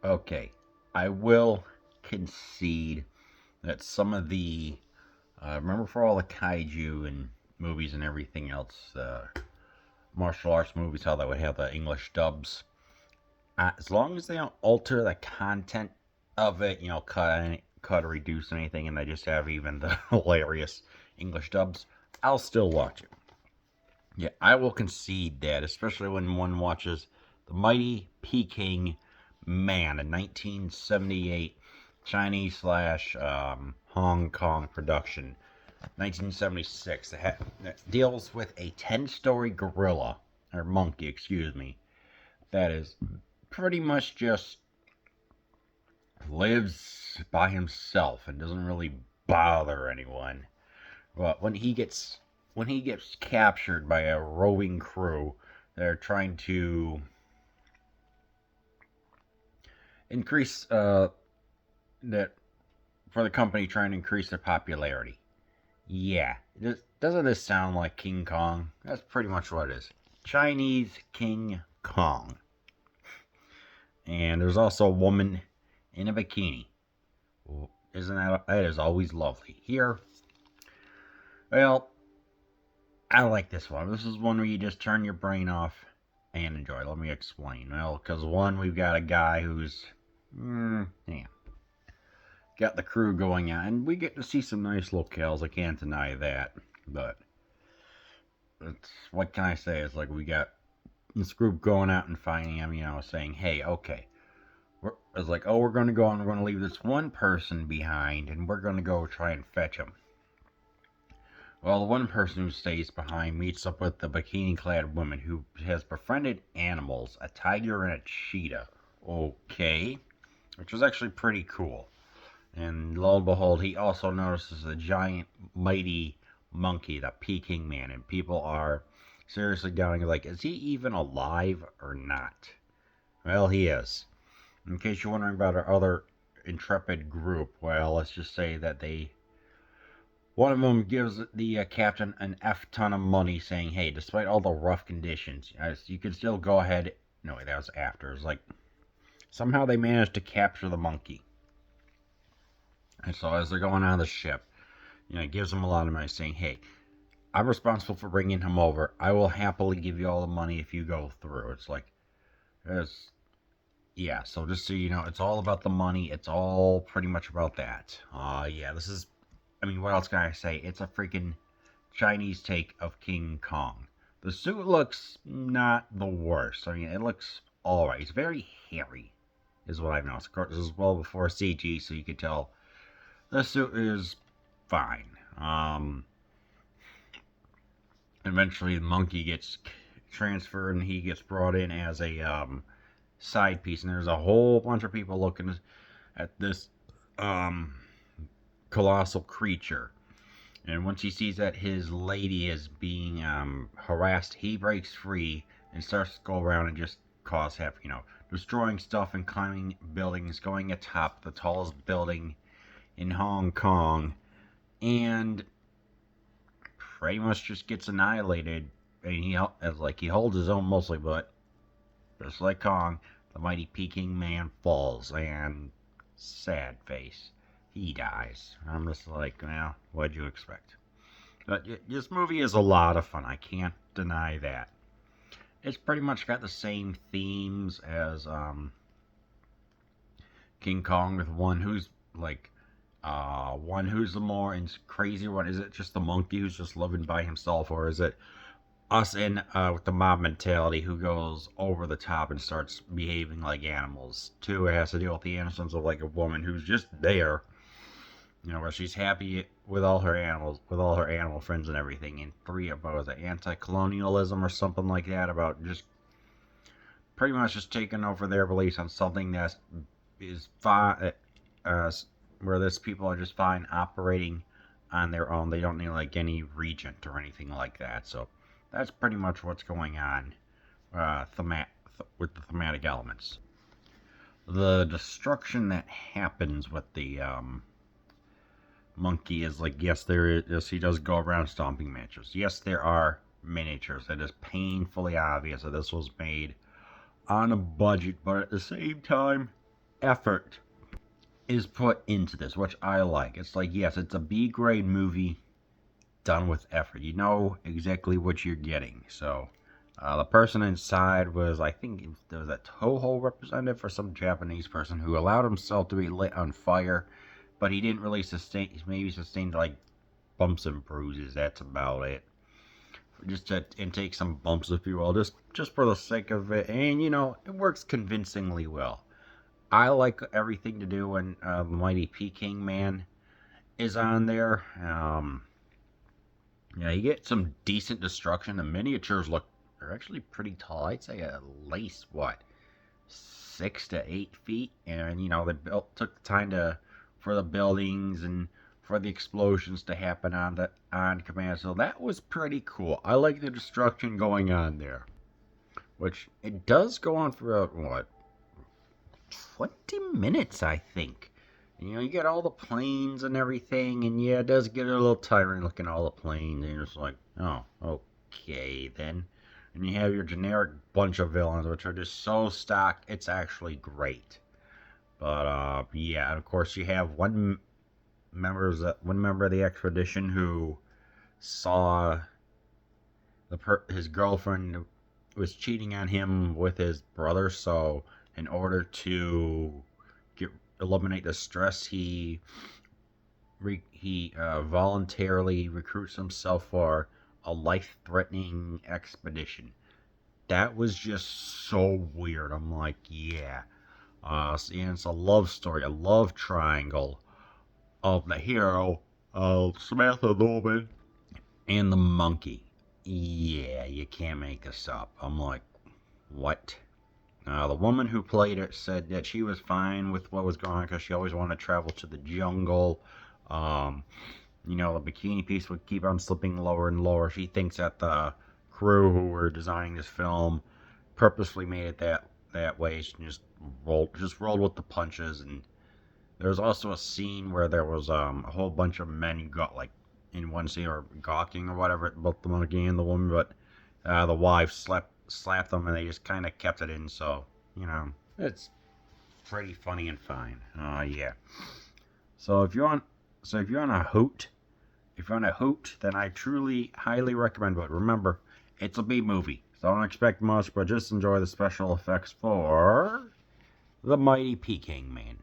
Okay, I will concede that some of the remember for all the kaiju and movies and everything else, martial arts movies, how they would have the English dubs. As long as they don't alter the content of it, cut or reduce anything, and they just have even the hilarious English dubs, I'll still watch it. Yeah, I will concede that, especially when one watches the Mighty Peking Man, a 1978 Chinese slash Hong Kong production, 1976, that deals with a 10-story gorilla, or monkey, excuse me, that is pretty much just lives by himself and doesn't really bother anyone. But when he gets captured by a roving crew, they're trying to increase that for the company, trying to increase their popularity. Yeah, doesn't this sound like King Kong? That's pretty much what it is. Chinese King Kong. And there's also a woman in a bikini. Isn't that is always lovely. Here, well, I like this one. This is one where you just turn your brain off and enjoy. Let me explain. Well, because one, we've got a guy who's, yeah, got the crew going out, and we get to see some nice locales. I can't deny that. But it's what can I say? It's like we got this group going out and finding him. Saying, "Hey, okay." It's like, oh, we're going to go and we're going to leave this one person behind, and we're going to go try and fetch him. Well, the one person who stays behind meets up with the bikini-clad woman who has befriended animals, a tiger and a cheetah. Okay, which was actually pretty cool. And lo and behold, he also notices a giant, mighty monkey, the Peking Man, and people are seriously doubting, like, is he even alive or not? Well, he is. In case you're wondering about our other intrepid group, well, let's just say that one of them gives the captain an F ton of money, saying, "Hey, despite all the rough conditions, you can still go ahead." No, wait, that was after. It's like somehow they managed to capture the monkey. And so as they're going on the ship, it gives them a lot of money, saying, "Hey, I'm responsible for bringing him over. I will happily give you all the money if you go through." It's like, it's yeah. So just so you know, it's all about the money. It's all pretty much about that. Yeah. This is. I mean, what else can I say? It's a freaking Chinese take of King Kong. The suit looks not the worst. I mean, it looks alright. It's very hairy, is what I've noticed. Of course, this is well before CG, so you can tell the suit is fine. Eventually, the monkey gets transferred and he gets brought in as a side piece, and there's a whole bunch of people looking at this um, colossal creature. And once he sees that his lady is being harassed, he breaks free and starts to go around and just cause havoc, destroying stuff and climbing buildings, going atop the tallest building in Hong Kong, and pretty much just gets annihilated. And he holds his own mostly, but just like Kong, the mighty Peking Man falls, and sad face, he dies. I'm just like, well, what'd you expect? But this movie is a lot of fun. I can't deny that. It's pretty much got the same themes as King Kong, with one who's the more crazy one. Is it just the monkey who's just living by himself, or is it us in with the mob mentality who goes over the top and starts behaving like animals? Two, it has to deal with the innocence of like a woman who's just there, where she's happy with all her animals, with all her animal friends and everything. And three, about the anti-colonialism or something like that, about just pretty much just taking over their beliefs on something that is fine, where this people are just fine operating on their own. They don't need like any regent or anything like that. So that's pretty much what's going on with the thematic elements. The destruction that happens with the monkey is like, yes, there is. Yes, he does go around stomping miniatures. Yes, there are miniatures. It is painfully obvious that this was made on a budget, but at the same time, effort is put into this, which I like. It's like, yes, it's a B grade movie done with effort. You know exactly what you're getting. So, the person inside was, I think, there was a Toho representative or some Japanese person who allowed himself to be lit on fire, but he didn't really sustain. Maybe sustained like bumps and bruises. That's about it. Just to and take some bumps, if you will, just for the sake of it, and it works convincingly well. I like everything to do when Mighty Peking Man is on there. Yeah, you get some decent destruction. The miniatures are actually pretty tall. I'd say at least what 6 to 8 feet, and they took the time for the buildings and for the explosions to happen on command. So that was pretty cool. I like the destruction going on there, which it does go on for what 20 minutes, I think. You get all the planes and everything, and yeah, it does get a little tiring looking at all the planes, and you're just like, oh, okay then. And you have your generic bunch of villains, which are just so stock, it's actually great. But yeah, and of course you have one member of the expedition who saw his girlfriend was cheating on him with his brother, so in order to eliminate the stress, he voluntarily recruits himself for a life-threatening expedition. That was just so weird. I'm like, yeah. And it's a love story, a love triangle of the hero, Samantha Norman, and the monkey. Yeah, you can't make this up. I'm like, what? The woman who played it said that she was fine with what was going on because she always wanted to travel to the jungle. Um, the bikini piece would keep on slipping lower and lower. She thinks that the crew who were designing this film purposely made it that way. She just rolled with the punches. And there was also a scene where there was a whole bunch of men got like in one scene or gawking or whatever at both the monkey and the woman, but the wife slapped them, and they just kind of kept it in. So it's pretty funny and fine. Yeah. So if you're on, a hoot, then I truly highly recommend it. Remember, it's a B movie, so don't expect much, but just enjoy the special effects for the Mighty Peking Man.